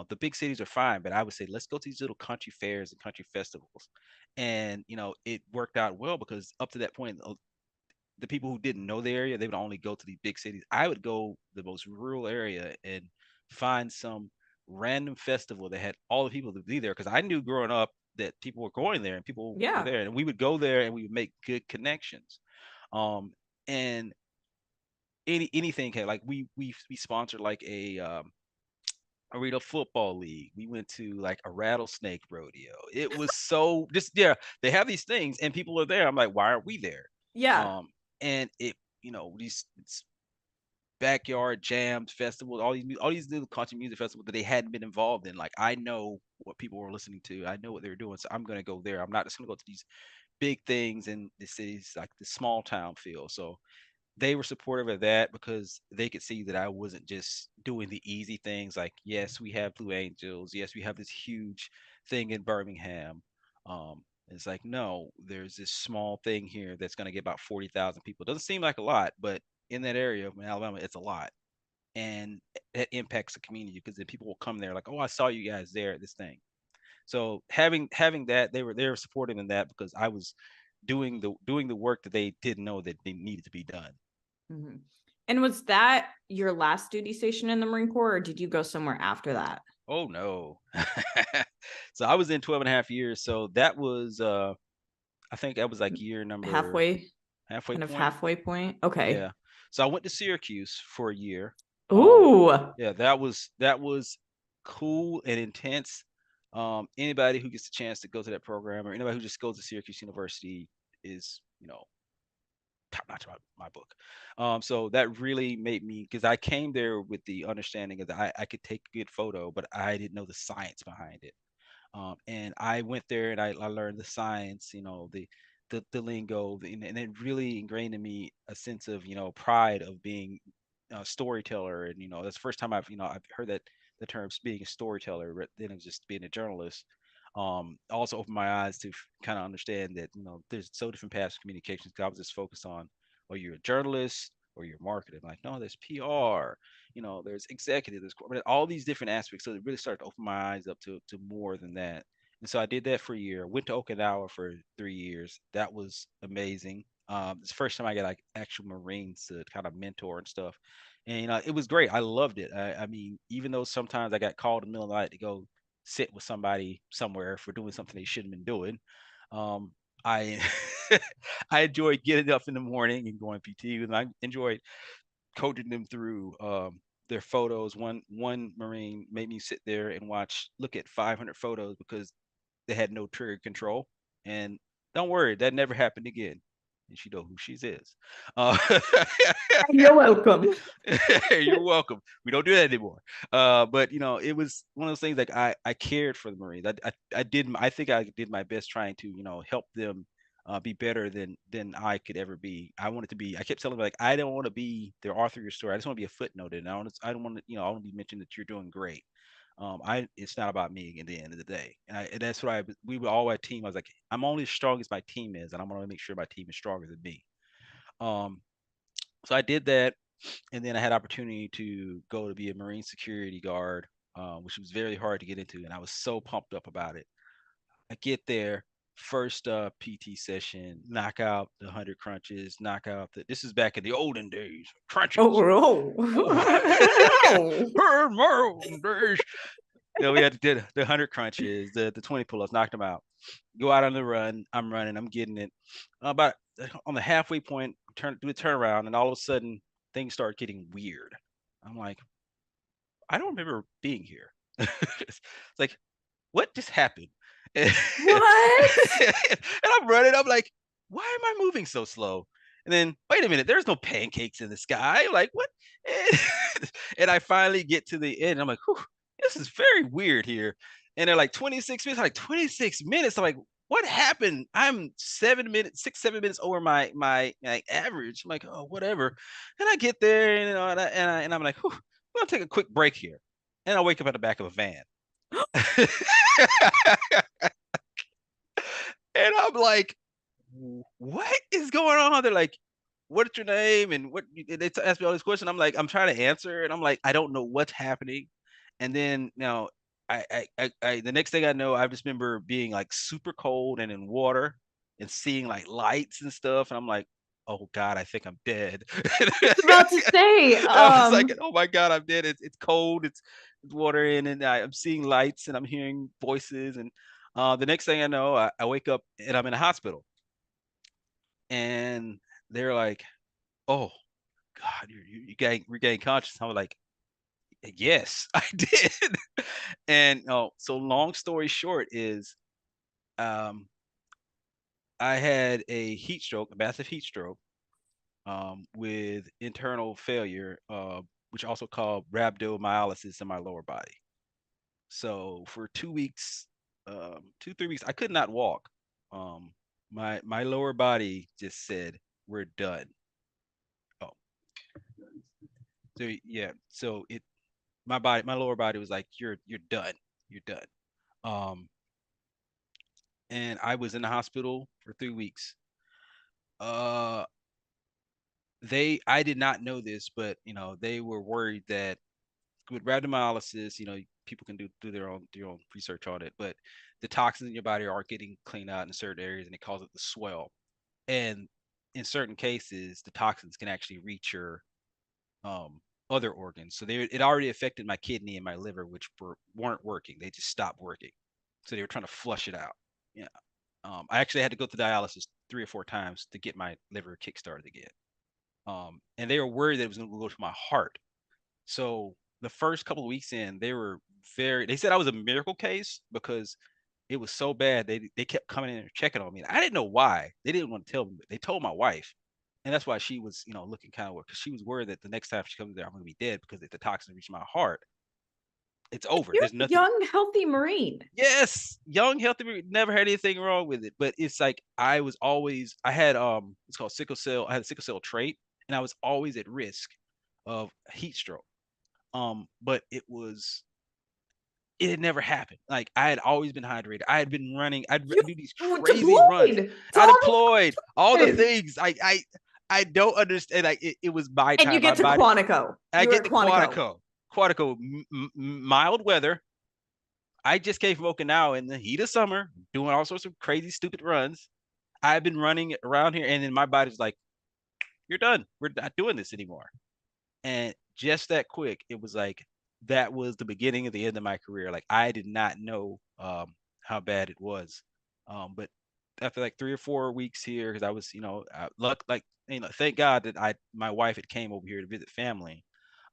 the big cities are fine, but I would say let's go to these little country fairs and country festivals. And it worked out well, because up to that point, the people who didn't know the area, they would only go to the big cities. I would go the most rural area and find some random festival that had all the people to be there, because I knew growing up that people were going there and people were Yeah. there, and we would go there and we would make good connections. And anything like we sponsored like a arena football league. We went to like a rattlesnake rodeo. It was so just, yeah, they have these things and people are there. I'm like, why aren't we there? Yeah. Um, and these backyard jams, festivals, all these little country music festivals that they hadn't been involved in. Like I know what people were listening to. I know what they were doing. So I'm gonna go there. I'm not just gonna go to these big things in the cities, like the small town feel. So they were supportive of that, because they could see that I wasn't just doing the easy things. Like, yes, we have Blue Angels. Yes, we have this huge thing in Birmingham. It's like, no, there's this small thing here that's going to get about 40,000 people. Doesn't seem like a lot, but in that area of Alabama, it's a lot. And it impacts the community, because then people will come there like, oh, I saw you guys there at this thing. So having that, they were supportive in that, because I was doing the work that they didn't know that they needed to be done. Mm-hmm. And was that your last duty station in the Marine Corps, or did you go somewhere after that? Oh no. So I was in 12 and a half years. So that was I think that was like year number Halfway, halfway kind of point. halfway point. Okay. Yeah. So I went to Syracuse for a year. Ooh. Yeah, that was cool and intense. Anybody who gets a chance to go to that program, or anybody who just goes to Syracuse University, is, top notch my book. So that really made me, because I came there with the understanding of that I could take a good photo, but I didn't know the science behind it. And I went there and I learned the science, the lingo, and it really ingrained in me a sense of pride of being a storyteller. And that's the first time I've heard that the terms being a storyteller, but then it was just being a journalist. Also opened my eyes to kind of understand that there's so different paths of communications. 'Cause I was just focused on, well, you're a journalist, or your marketing. Like, no, there's PR, there's executive, there's corporate, all these different aspects. So it really started to open my eyes up to more than that. And so I did that for a year. Went to Okinawa for 3 years. That was amazing. It's the first time I got like actual Marines to kind of mentor and stuff. And it was great. I loved it. I mean, even though sometimes I got called in the middle of the night to go sit with somebody somewhere for doing something they shouldn't have been doing, um, I I enjoyed getting up in the morning and going PT, and I enjoyed coaching them through their photos. One Marine made me sit there and look at 500 photos because they had no trigger control. And don't worry, that never happened again. And she know who she is. Uh, You're welcome. you're welcome. We don't do that anymore. But it was one of those things like I cared for the Marines. I think I did my best trying to help them be better than I could ever be. I wanted to be. I kept telling them like I don't want to be the author of your story. I just want to be a footnote, and I don't want to I want to be mentioned that you're doing great. It's not about me at the end of the day, and that's what we were all our team. I was like, I'm only as strong as my team is, and I'm going to make sure my team is stronger than me. Um, so I did that, and then I had opportunity to go to be a Marine security guard, which was very hard to get into, and I was so pumped up about it. I get there, first PT session, knock out the 100 crunches, knock out the. This is back in the olden days, crunches. Oh, no. Olden days. We had to do the 100 crunches, the 20 pull-ups, knocked them out. Go out on the run. I'm running. I'm getting it. About on the halfway point, do a turnaround, and all of a sudden things start getting weird. I'm like, I don't remember being here. It's like, what just happened? And What? I'm running. I'm like, why am I moving so slow? And then, wait a minute, there's no pancakes in the sky. I'm like, what? And I finally get to the end. I'm like, whew, this is very weird here. And they're like 26 minutes. I'm like 26 minutes. I'm like, what happened? I'm 7 minutes, 6, 7 minutes over my average. I'm like, oh, whatever. And I get there, and I'm like, whew, I'm gonna take a quick break here. And I wake up at the back of a van. And I'm like, what is going on? They're like, what's your name? And they ask me all these questions. I'm like, I'm trying to answer. And I'm like, I don't know what's happening. And then now the next thing I know, I just remember being like super cold and in water and seeing like lights and stuff. And I'm like, oh God, I think I'm dead. I was about to say, I was like, oh my God, I'm dead. It's cold. It's water in, and I'm seeing lights and I'm hearing voices. And the next thing I know, I wake up and I'm in a hospital. And they're like, oh God, you regain consciousness. I was like, yes, I did. And so long story short is, um, I had a heat stroke, a massive heat stroke, with internal failure, which also called rhabdomyolysis in my lower body. So for 2 weeks, 2, 3 weeks, I could not walk. Um, my lower body just said, "We're done." Oh, so yeah, so my lower body was like, "You're done, you're done." Um, and I was in the hospital for 3 weeks. Uh, I did not know this, but they were worried that with rhabdomyolysis, people can do their own research on it, but the toxins in your body aren't getting cleaned out in certain areas, and it causes it to swell. And in certain cases, the toxins can actually reach your um, other organs. So it already affected my kidney and my liver, which weren't working. They just stopped working. So they were trying to flush it out. Yeah. I actually had to go to dialysis 3 or 4 times to get my liver kickstarted again. And they were worried that it was going to go to my heart. So the first couple of weeks in, they said I was a miracle case because it was so bad. They kept coming in and checking on me. And I didn't know why. They didn't want to tell me, but they told my wife. And that's why she was, looking kind of weird, because she was worried that the next time she comes there, I'm going to be dead, because if the toxin reached my heart, it's over. you're There's a nothing. young, healthy Marine. Yes, young, healthy, never had anything wrong with it. But it's like I had it's called sickle cell. I had a sickle cell trait, and I was always at risk of heat stroke. But it had never happened. Like, I had always been hydrated. I had been running. I'd You do these were crazy runs. deployed to I all these deployed all the places. things. I don't understand. Like it was my And you time. My get to body. Quantico. I You were get at to Quantico. Quantico. Quantico, mild weather. I just came from Okinawa in the heat of summer, doing all sorts of crazy, stupid runs. I've been running around here, and then my body's like, "You're done. We're not doing this anymore." And just that quick, it was like that was the beginning of the end of my career. Like I did not know how bad it was, but after like 3 or 4 weeks here, because I was, luck like thank God that my wife had came over here to visit family,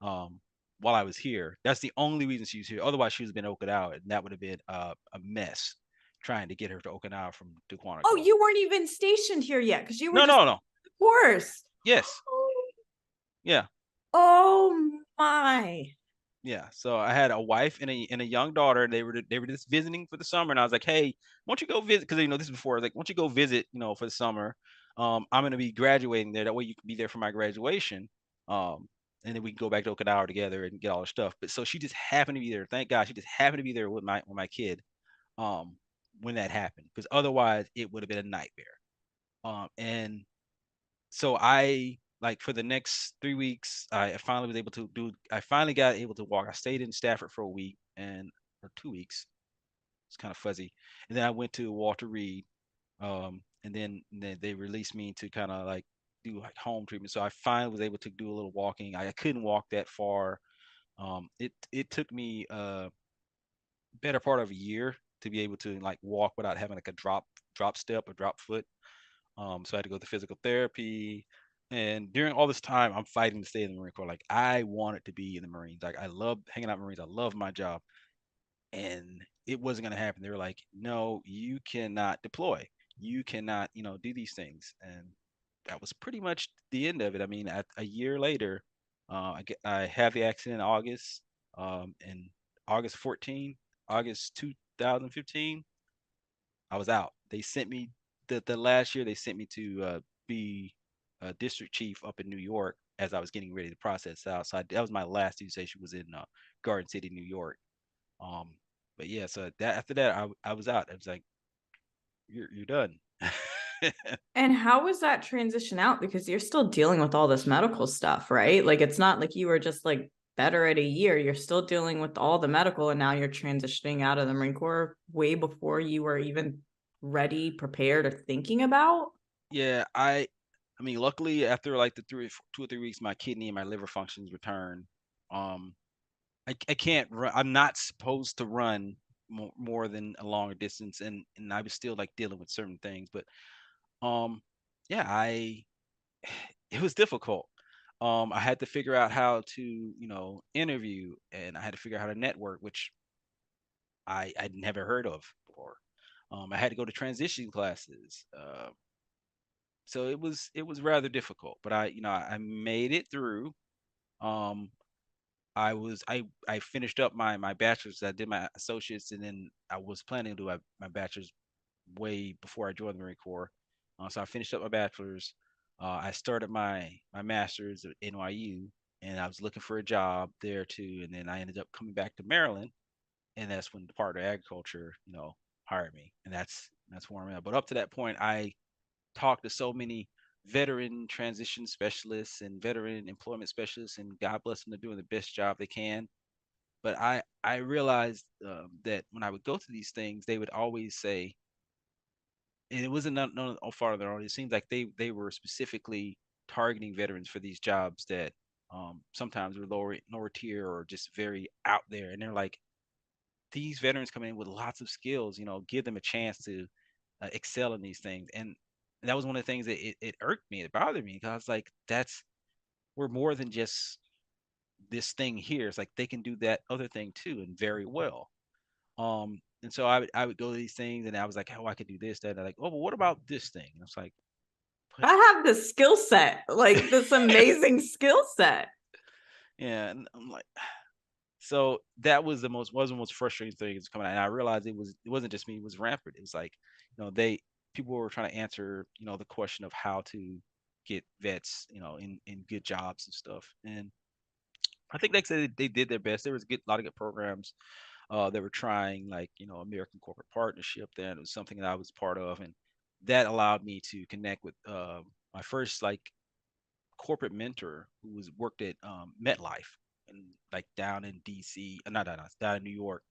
um, while I was here. That's the only reason she was here. Otherwise, she was been in Okinawa, and that would have been a mess trying to get her to Okinawa from to Oh, Quantico. you weren't even stationed here yet because you were No, just no, no. the course. Yes, yeah. Oh my. Yeah, so I had a wife and a young daughter. And they were just visiting for the summer, and I was like, "Hey, why don't you go visit?" Because this is before. I was like, "Why don't you go visit? For the summer. I'm gonna be graduating there. That way you can be there for my graduation. Um, and then we can go back to Okinawa together and get all our stuff." But so she just happened to be there. Thank God, she just happened to be there with my kid. Um, when that happened, because otherwise it would have been a nightmare. And so I like for the next 3 weeks, I finally was able to do. I finally got able to walk. I stayed in Stafford for a week and or 2 weeks. It's kind of fuzzy, and then I went to Walter Reed, and then they released me to kind of like do like home treatment. So I finally was able to do a little walking. I couldn't walk that far. It took me a better part of a year to be able to like walk without having like a drop step or drop foot. So I had to go to physical therapy. And during all this time, I'm fighting to stay in the Marine Corps. Like I wanted to be in the Marines. Like I love hanging out in Marines. I love my job. And it wasn't gonna happen. They were like, no, you cannot deploy. You cannot, do these things. And that was pretty much the end of it. I mean, a year later, I had the accident in August, in August 14, August 2015. I was out. They sent me the last year. They sent me to be a district chief up in New York as I was getting ready to process out. So that was my last duty station was in Garden City, New York. Um, but yeah, so that after that I was out. I was like, you're done. And how was that transition out? Because you're still dealing with all this medical stuff, right? Like it's not like you were just like better at a year. You're still dealing with all the medical, and now you're transitioning out of the Marine Corps way before you were even ready, prepared, or thinking about. Yeah, I mean, luckily after like the 2 or 3 weeks, my kidney and my liver functions returned. Um, I can't run. I'm not supposed to run more than a longer distance, and I was still like dealing with certain things. But um, yeah, I it was difficult. I had to figure out how to interview, and I had to figure out how to network, which I'd never heard of before. I had to go to transition classes. So it was rather difficult, but I made it through. Um, I finished up my bachelor's. I did my associates, and then I was planning to do my bachelor's way before I joined the Marine Corps. So I finished up my bachelor's. I started my master's at NYU, and I was looking for a job there too. And then I ended up coming back to Maryland, and that's when the Department of Agriculture, hired me, and that's where I'm at. But up to that point, I talked to so many veteran transition specialists and veteran employment specialists, and God bless them, they're doing the best job they can. But I realized that when I would go to these things, they would always say, and it wasn't no far their own. It seems like they were specifically targeting veterans for these jobs that sometimes were lower tier or just very out there. And they're like, these veterans come in with lots of skills. Give them a chance to excel in these things. And that was one of the things that it irked me. It bothered me because I was like, we're more than just this thing here. It's like they can do that other thing too, and very well. And so I would go to these things, and I was like, oh, I could do this, that. And they're like, oh, but what about this thing? And I was like, but I have this skill set, like this amazing skill set. yeah, and I'm like, so that was the most frustrating thing is coming out. And I realized it wasn't just me, it was rampant. It was like, they people were trying to answer, the question of how to get vets, in good jobs and stuff. And I think like I said they did their best. There was a lot of good programs that were trying, like, American Corporate Partnership. Then it was something that I was part of, and that allowed me to connect with my first like corporate mentor who was worked at MetLife and like down in DC, not down in New York,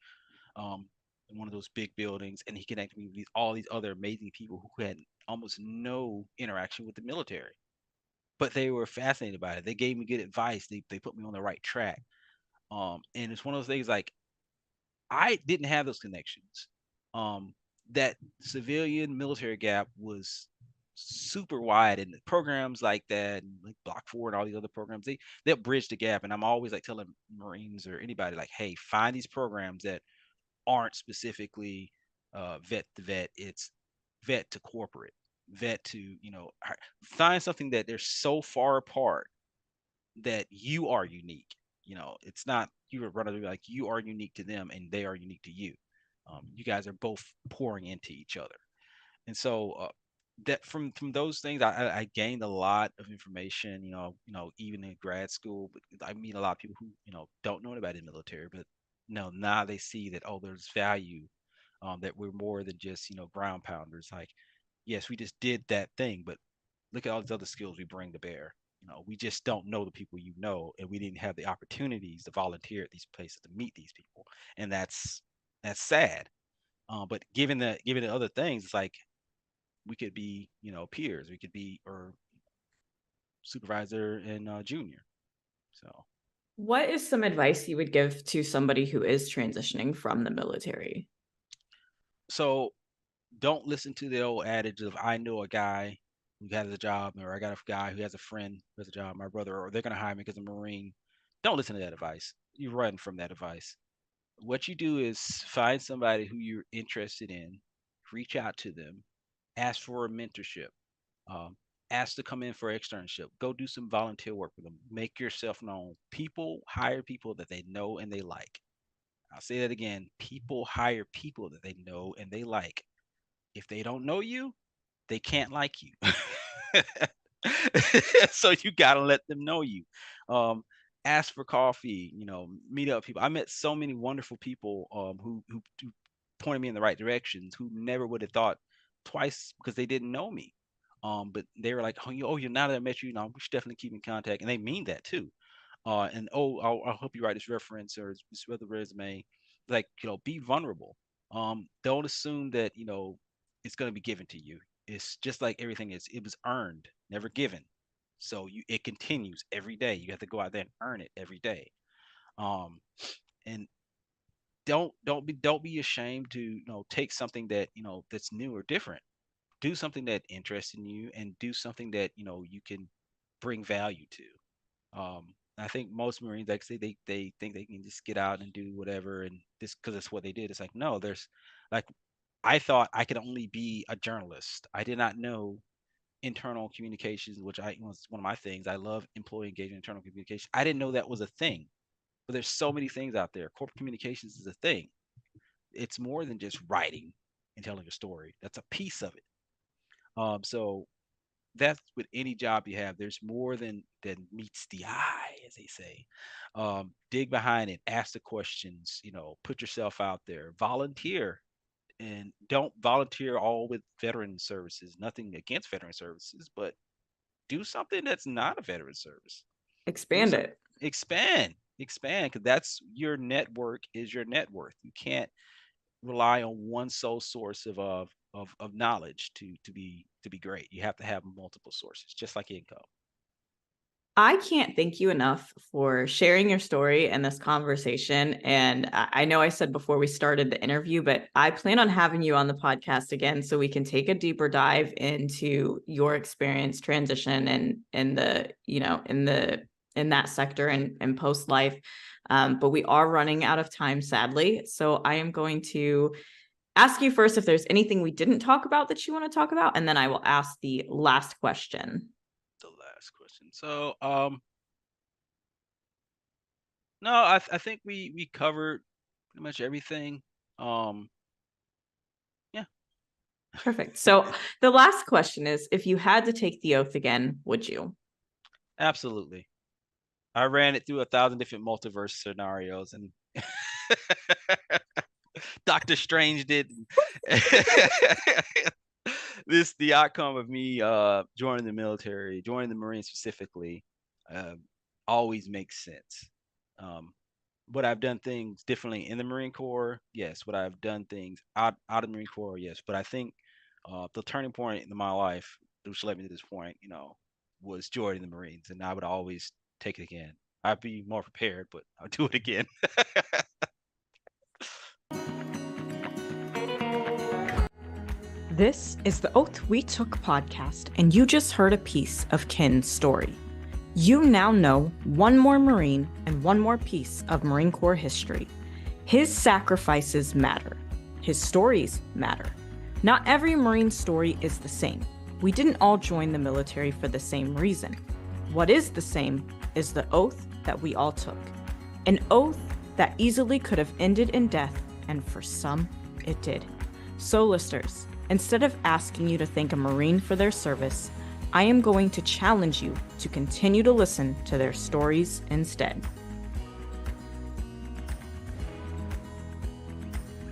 um, in one of those big buildings, and he connected me with all these other amazing people who had almost no interaction with the military, but they were fascinated by it. They gave me good advice. They put me on the right track. And it's one of those things like I didn't have those connections. Um, that civilian military gap was super wide, and programs like that, and like Block Four and all these other programs, they'll bridge the gap. And I'm always like telling Marines or anybody like, hey, find these programs that aren't specifically vet to vet. It's vet to corporate, vet to find something that they're so far apart that you are unique. It's not you are running like you are unique to them and they are unique to you. You guys are both pouring into each other, and so that from those things, I gained a lot of information. Even in grad school, but I meet a lot of people who don't know about the military, but now they see that there's value, that we're more than just ground pounders. Like, yes, we just did that thing, but look at all these other skills we bring to bear. We just don't know the people and we didn't have the opportunities to volunteer at these places to meet these people, and that's sad. But given the other things, it's like we could be peers, we could be or supervisor and junior. So What is some advice you would give to somebody who is transitioning from the military? so don't listen to the old adage of I know a guy who has a job, or I got a guy who has a friend who has a job, my brother, or they're gonna hire me because I'm a Marine. Don't listen to that advice. You run from that advice. What you do is find somebody who you're interested in, reach out to them, ask for a mentorship, um, ask to come in for externship, go do some volunteer work with them, make yourself known. People hire people that they know and they like. I'll say that again. People hire people that they know and they like. If they don't know you, they can't like you. So you gotta let them know you. Um, Ask for coffee, meet up people. I met so many wonderful people who pointed me in the right directions, who never would have thought twice because they didn't know me. But they were like, you're now that I met you, we should definitely keep in contact. And they mean that too. And I'll help you write this reference or this other resume. Like, be vulnerable. Don't assume that, it's gonna be given to you. It's just like everything is. It was earned, never given. So it continues every day. You have to go out there and earn it every day. Um, and don't be ashamed to take something that that's new or different. Do something that interests in you, and do something that you can bring value to. I think most Marines, like say, they think they can just get out and do whatever, and this because it's what they did. It's like no, there's like I thought I could only be a journalist. I did not know internal communications, which was one of my things. I love employee engagement, internal communication. I didn't know that was a thing, but there's so many things out there. Corporate communications is a thing. It's more than just writing and telling a story. That's a piece of it. So that's with any job you have. There's more than meets the eye, as they say. Dig behind it, ask the questions, put yourself out there, volunteer, and don't volunteer all with veteran services. Nothing against veteran services, but do something that's not a veteran service. Do Expand some it. expand, because that's your network is your net worth. You can't rely on one sole source of knowledge to be great. You have to have multiple sources, just like income. I can't thank you enough for sharing your story and this conversation. And I know I said before we started the interview, but I plan on having you on the podcast again so we can take a deeper dive into your experience transition and in the, in that sector and post life. But we are running out of time, sadly. So I am going to ask you first if there's anything we didn't talk about that you want to talk about, and then I will ask the last question. The last question. So, no, I think we covered pretty much everything. Um, yeah, Perfect. So the last question is, if you had to take the oath again, would you? absolutely. I ran it through 1,000 different multiverse scenarios, and Doctor Strange did. the outcome of me joining the military, joining the Marines specifically, uh, always makes sense. Um, would I've done things differently in the Marine Corps? Yes. Would I've done things out of the Marine Corps? Yes. But I think the turning point in my life, which led me to this point, was joining the Marines, and I would always take it again. I'd be more prepared, but I'll do it again. This is the Oath We Took podcast, and you just heard a piece of Ken's story. You now know one more Marine and one more piece of Marine Corps history. His sacrifices matter. His stories matter. Not every Marine story is the same. We didn't all join the military for the same reason. What is the same is the oath that we all took. An oath that easily could have ended in death, and for some, it did. So listeners, instead of asking you to thank a Marine for their service, I am going to challenge you to continue to listen to their stories instead.